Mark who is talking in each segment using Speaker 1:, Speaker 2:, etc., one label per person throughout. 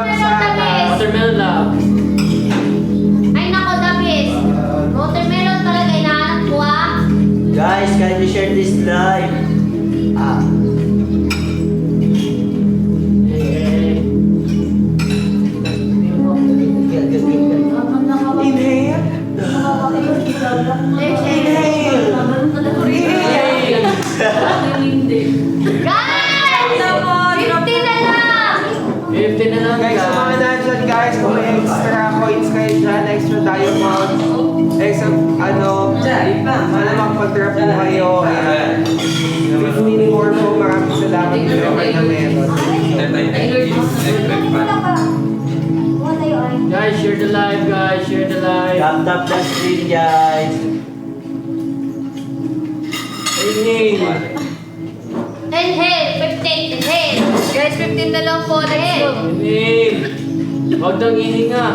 Speaker 1: lang sana.
Speaker 2: Watermelon lang.
Speaker 3: Ay nako, Dabis. Watermelon talaga inahanap ko ah.
Speaker 4: Guys, can you share this live? Ah.
Speaker 1: Inhale.
Speaker 3: Guys! 50 na lang!
Speaker 2: 50 na lang
Speaker 1: Guys, sa mga nandyan guys, kung may extra coins kayo dyan, extra diamonds, extra malamang pag-drop po kayo. Ayan. 15 more po, maraming salamat po naman na meron.
Speaker 2: Guys, share the live, guys. Share the live.
Speaker 4: Tap the screen, guys.
Speaker 2: Inhale.
Speaker 3: Inhale, 15, inhale.
Speaker 5: Guys, 15 na lang po. Let's go.
Speaker 2: Inhale. Huwag nang hihinga.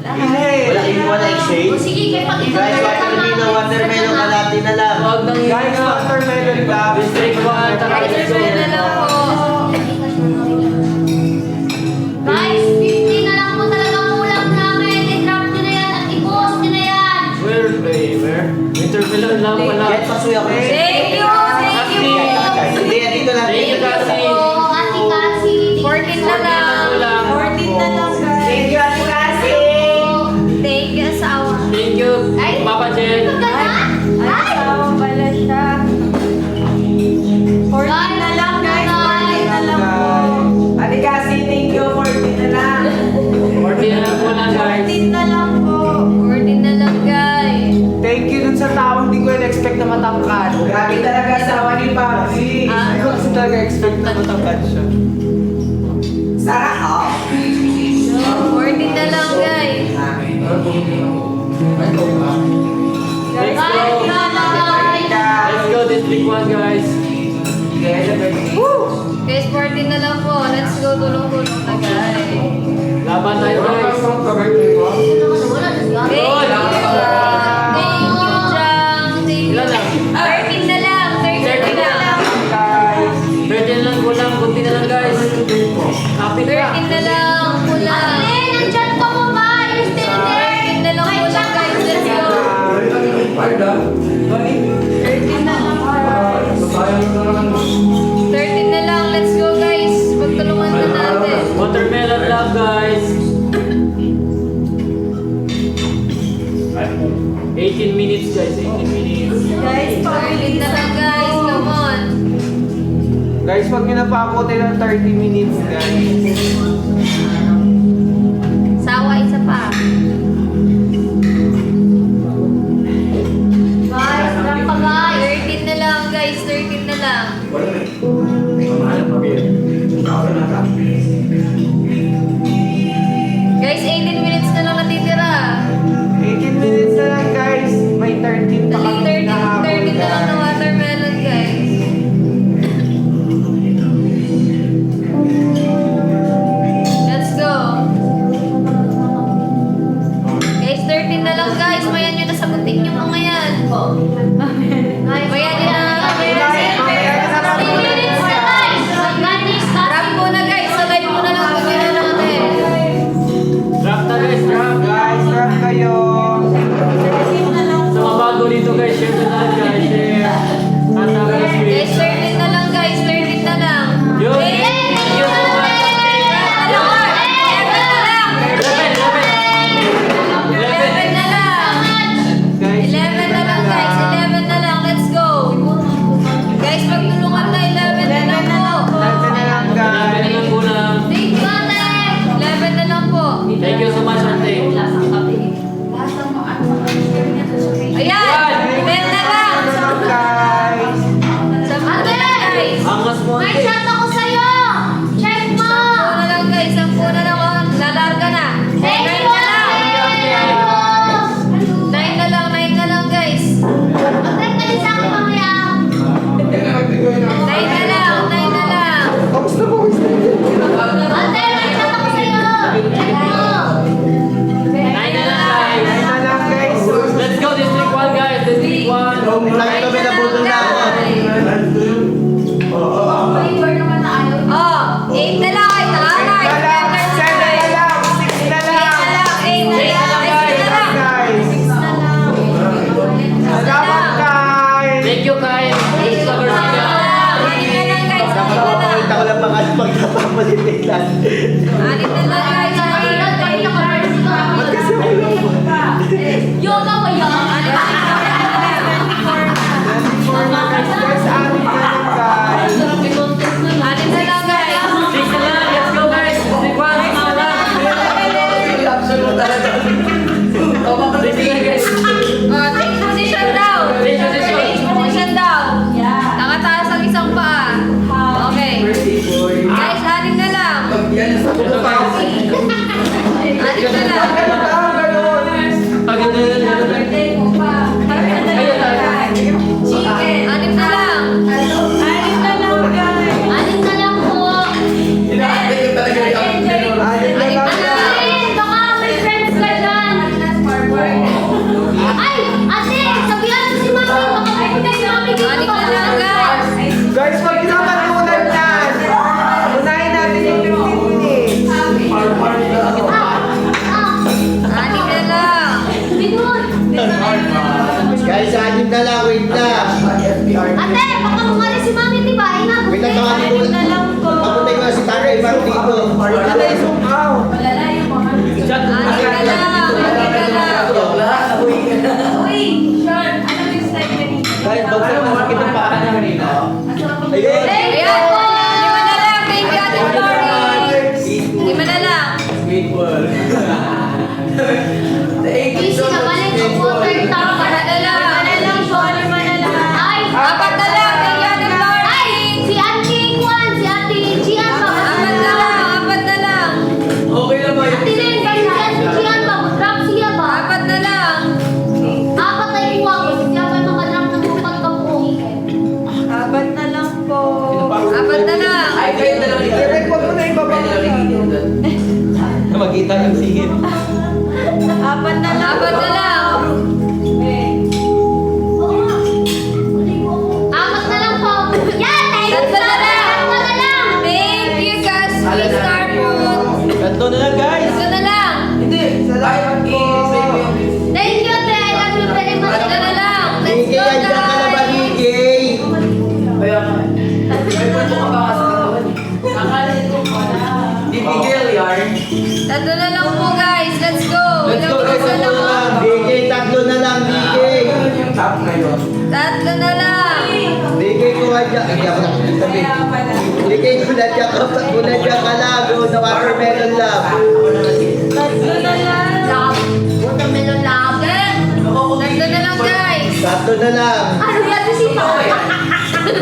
Speaker 1: Inhale.
Speaker 4: Wala
Speaker 3: O
Speaker 4: exchange.
Speaker 3: sige, kaya pakita
Speaker 4: Guys, watermelon kalati na lang.
Speaker 2: Huwag nang
Speaker 1: Guys,
Speaker 2: hihinga.
Speaker 1: watermelon lang.
Speaker 2: District 1, taka
Speaker 5: Guys, 15 na lang po.
Speaker 3: Guys, 50 na lang po talaga kulang namin. I-drop nyo na yan at i-post nyo na yan.
Speaker 2: Where? Watermelon lang pala.
Speaker 4: Get pasuya ko.
Speaker 5: Thank you! Thank you!
Speaker 4: Hindi, dito lang.
Speaker 2: Thank you, Cassie.
Speaker 3: Oo, Ate Cassie.
Speaker 5: 14 na lang. 14 na lang, guys.
Speaker 1: Thank you, Ate Cassie.
Speaker 5: Thank you, asawa.
Speaker 2: Thank you, Papa Jen.
Speaker 3: Ito ka na? Ay!
Speaker 5: Asawa pala siya. 14 na lang, guys. 14 na lang po.
Speaker 1: Ate Cassie, thank you. 14 na lang.
Speaker 2: 40 na lang po lang, guys.
Speaker 5: 14 na lang po. 14 na lang, guys.
Speaker 1: Thank you dun sa taong di ko in-expect na matangkad. Grabe talaga asawa ni Papi. Hindi ko kasi talaga expect na matangkad siya. Sarap!
Speaker 5: 14 na lang, guys.
Speaker 2: Let's
Speaker 3: Guys,
Speaker 2: go.
Speaker 3: guys.
Speaker 2: Let's go, District 1, guys.
Speaker 5: Guys, 14 na lang po. Let's go. Tulong-tulong na, guys.
Speaker 2: Laban tayo, guys.
Speaker 3: Wala na siya.
Speaker 5: Thank you, Jang. Thank you, Jang. Thank you.
Speaker 2: Ilan lang?
Speaker 5: 13 na lang. 13 na lang.
Speaker 2: 30 na lang, kulang. Kunti na lang, guys. Happy na.
Speaker 5: 13 na lang. Kulang.
Speaker 3: Ate, nandyan ka mo ba? You still there?
Speaker 5: 13 na lang kulang, guys. Let's go. 13 na lang, guys. 13 na lang. Let's go, guys. Magtulungan na natin.
Speaker 2: Watermelon lang, guys. 18 minutes, guys. 18 minutes.
Speaker 5: Guys, 13 na lang, guys. Come on.
Speaker 1: Guys, wag nyo na pa ako ng 30 minutes, guys.
Speaker 5: Sawa, isa pa.
Speaker 3: Guys, drop pa guys.
Speaker 5: 13 na lang, guys. 13 na lang. Guys, 18 minutes na lang natitira.
Speaker 1: 18 minutes na lang, guys. May 13 pa kami
Speaker 5: 13 na
Speaker 1: nahabol,
Speaker 5: lang na watermelon, guys. Anim na lang guys.
Speaker 1: Ba't kasi wala pa?
Speaker 3: Yoga ko yun.
Speaker 1: Guys, anim na lang guys.
Speaker 5: Anim na lang guys.
Speaker 2: Six na lang. Let's go guys. Six one. Six na lang. Six na guys.
Speaker 5: Take position daw.
Speaker 2: Take position.
Speaker 5: Take position daw. Nakataas ang isang paa. Okay. Guys, anim na lang.
Speaker 2: Ito guys.
Speaker 5: Anim na lang.
Speaker 1: Ganun lang, ganun.
Speaker 2: Agad na lang.
Speaker 5: Chicken. Anim na lang.
Speaker 3: Anim na lang po.
Speaker 1: Anim na lang.
Speaker 3: Baka may friends ka dyan. Ay, ate, sabihan mo si mami. Baka may friends si mami dito.
Speaker 5: Anim na lang guys.
Speaker 1: Guys, pag pinapatulan yan, unahin natin yung 15 minutes.
Speaker 5: Anim na lang.
Speaker 3: Binun.
Speaker 4: Guys, anim na lang. Wait lang.
Speaker 3: Ate, baka kumali si mami, di ba? Inabot
Speaker 4: Wait lang,
Speaker 3: na
Speaker 4: baka
Speaker 3: yun.
Speaker 4: papunta yung si Tara. Ibang dito.
Speaker 1: Ano yung zoom out?
Speaker 5: Anim na lang. Anim na lang.
Speaker 2: Guys, bagsak na sakit ang paa niya kanina.
Speaker 5: Ayan. Lima na lang. Thank you, Ate Flores. Lima na lang.
Speaker 3: Easy naman yung water tank.
Speaker 5: Para na lang.
Speaker 3: Ay,
Speaker 5: Apat na lang. Thank you, Ate Flores.
Speaker 3: Ay, si Ate Juan, si Ate Gian pa.
Speaker 5: Apat na lang. Apat na lang.
Speaker 3: Ate Len, kasi si Ate Gian pa. Drop siya ba?
Speaker 5: Apat na lang.
Speaker 3: Apat ay kuha ko. Siya pa yung mga drop na bukal ka po.
Speaker 5: Apat na lang po. Apat na lang.
Speaker 1: Direct, wag mo na ibaba.
Speaker 2: Magkita ng singit.
Speaker 5: Apat na lang. Apat na lang.
Speaker 3: Apat na lang po. Yan, thank you.
Speaker 5: Tatlo na lang.
Speaker 3: Tatlo na lang.
Speaker 5: Thank you, guys. Please start food.
Speaker 2: Tatlo na lang guys.
Speaker 5: Tatlo na lang.
Speaker 1: Salamat po.
Speaker 3: Thank you, Ate. I love you very much.
Speaker 5: Tatlo na lang. Let's
Speaker 4: Ligay,
Speaker 5: go,
Speaker 4: andyan ka na ba,
Speaker 5: guys.
Speaker 4: Ligay?
Speaker 5: Tatlo na lang po, guys. Let's go.
Speaker 2: Let's go, guys.
Speaker 5: Tatlo na lang.
Speaker 4: Ligay, tatlo na lang, Ligay.
Speaker 5: Tatlo na lang.
Speaker 4: Ligay ko nga dyan. Hindi ako nakikitabi. Ligay ko na dyan ka. Kuna dyan ka lang. Na watermelon lang.
Speaker 5: Tatlo na lang.
Speaker 3: Watermelon lang.
Speaker 5: Tatlo na lang, guys.
Speaker 4: Tatlo na lang.
Speaker 3: Ano yan si Sita?
Speaker 5: Tatlo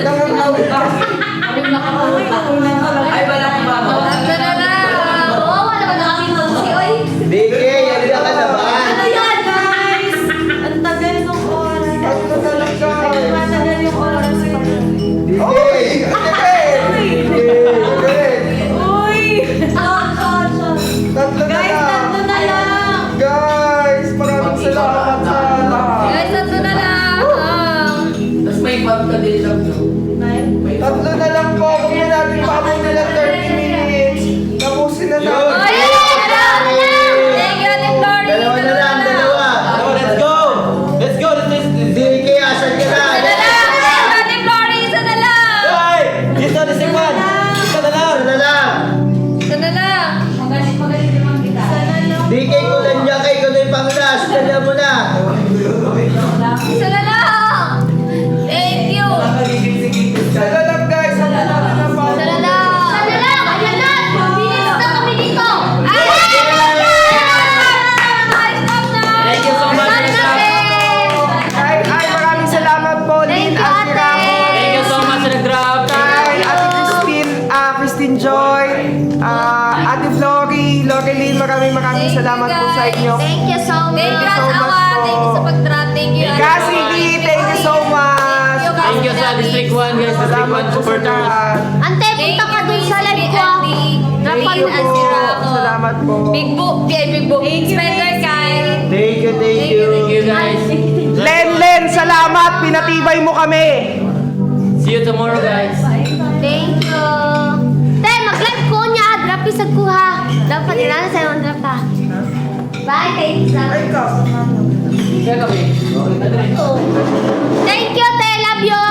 Speaker 5: na lang.
Speaker 3: Oo, wala ba nakakita ko si Oy?
Speaker 4: Ligay, andyan ka na ba?
Speaker 3: Ano yan, guys? Ang tagal ng oras.
Speaker 1: Tatlo na lang guys.
Speaker 3: Matagal yung oras.
Speaker 1: Oy! Tatlo na lang.
Speaker 3: na lang.
Speaker 1: Guys, maraming salamat sa lahat.
Speaker 5: Guys, tatlo na lang.
Speaker 1: Tatlo na lang po. Huwag na natin pabunin ng 30 minutes. Tapusin na natin.
Speaker 5: Oh, yeah! Thank you, Ate Flores.
Speaker 4: Dalawa na lang, dalawa.
Speaker 2: Oh, let's go. Let's go. Let's
Speaker 4: Ligay, asan ka na?
Speaker 5: Isa na lang. Ate Flores, isa na lang.
Speaker 2: Hey! Dito na si Juan. Isa na lang.
Speaker 4: Asan na lang?
Speaker 5: Isa na lang.
Speaker 4: Ligay ko lang dyan kay ko na yung panglas. Dala mo na.
Speaker 5: Isa na lang. Thank you.
Speaker 1: Isa na lang guys. Isa na lang.
Speaker 5: Isa na lang.
Speaker 3: Sana lang. Ayan na. Bilis na kami dito.
Speaker 5: Ay! Stop na.
Speaker 2: Thank you so much.
Speaker 5: Stop na,
Speaker 1: Ay, maraming salamat po.
Speaker 3: Thank
Speaker 1: Lynn,
Speaker 3: you,
Speaker 1: Ate
Speaker 3: Ate.
Speaker 1: Ramo.
Speaker 2: Thank you so much, Nag-drop.
Speaker 1: Kay Ate Christine Joy, Ate Flory, Loreline, maraming salamat po sa inyo.
Speaker 3: Thank you so much.
Speaker 5: Thank you,
Speaker 1: so much
Speaker 5: Awa.
Speaker 1: po.
Speaker 5: Thank you sa pag-drop. Thank you, Ate
Speaker 1: Cassie D,
Speaker 5: Flores.
Speaker 1: thank you so much.
Speaker 2: Thank you sa District 1 guys. District
Speaker 1: Salamat
Speaker 2: 1
Speaker 1: po sa
Speaker 2: supporters.
Speaker 1: lahat.
Speaker 3: Ante, punta ka dun sa live ko.
Speaker 1: Thank you
Speaker 5: Rapan
Speaker 1: po.
Speaker 5: Asiramo.
Speaker 1: Salamat po.
Speaker 5: Big Book. Big Book. Spencer Kyle.
Speaker 4: Thank you, thank you.
Speaker 2: Thank you guys.
Speaker 1: Len, salamat. Pinatibay mo kami.
Speaker 2: See you tomorrow guys.
Speaker 3: Thank you. Te, mag-live ko niya. Drop isag ko ha. Dapat nila sa'yo ang drop ha. Bye, thank you.
Speaker 1: Ay, ka.
Speaker 2: Kaya kami.
Speaker 3: Thank you, te. Love you.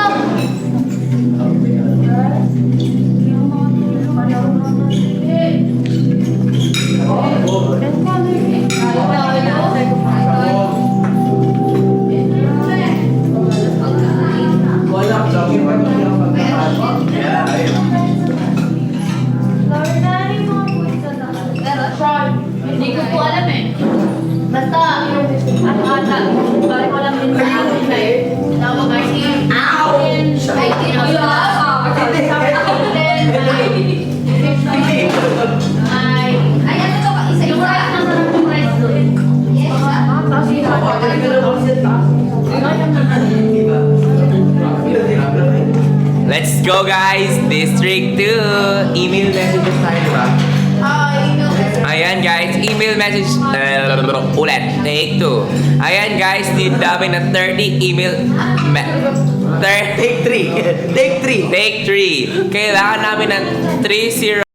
Speaker 5: Balik ko lang din sa akin na eh. Tawag kasi, ay, ay, ano to? Isa-isa. Yes,
Speaker 1: Let's go guys! District 2! Email messages tayo, diba? Ayan guys, email message ulit, take 2. Ayan guys, need namin ng 30 email
Speaker 4: Take 3. Take 3.
Speaker 1: Take 3. Kailangan namin ng 30